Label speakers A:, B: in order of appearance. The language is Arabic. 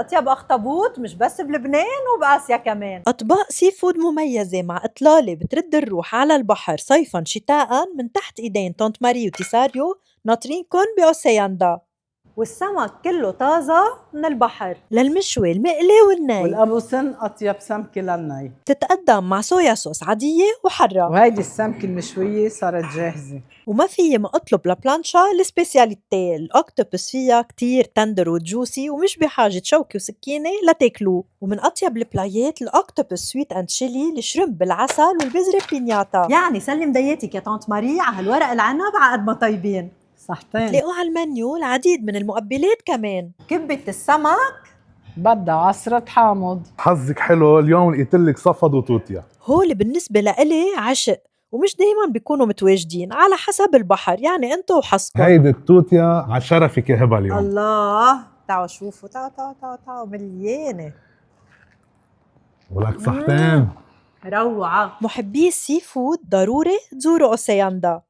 A: أطيب أخطبوط مش بس بلبنان وبآسيا كمان.
B: أطباق سي فود مميزة مع إطلالة بترد الروح على البحر صيفاً شتاءً من تحت إيدين طنط ماري وتيساريو ناطرينكن بأوسياندا.
A: والسمك كله طازة من البحر.
B: للمشوي المقلي والني
C: والقابوسن أطيب سمكة للني.
B: تتقدم مع صويا صوص عادية وحرة.
C: وهيدي السمكة المشوية صارت جاهزة.
B: وما فيي ما أطلب لبلانشا السبيسياليتي الأكتوبس فيها كتير تندر وجوسي ومش بحاجة شوكة وسكينة لتاكلوه. ومن أطيب البلايات الأكتوبس سويت أند شيلي الشرمب بالعسل والبذرة بينياتا.
A: يعني سلم دياتك يا طنط ماري على هالورق العنب عقد ما طيبين.
C: صحتين.
B: تلاقوا على المنيو العديد من المقبلات كمان.
A: كبة السمك
C: بدها عصرة حامض.
D: حظك حلو اليوم لقيتلك صفد وتوتيا.
B: هول بالنسبة لإلي عشق ومش دايما بيكونوا متواجدين على حسب البحر، يعني انتو وحظكم.
D: هيدي التوتيا على شرفك يا هبه اليوم.
A: الله تعوا شوفوا تعوا مليانة.
D: ولك صحتين.
A: روعة.
B: محبي السي فود ضروري تزوروا أوسياندا.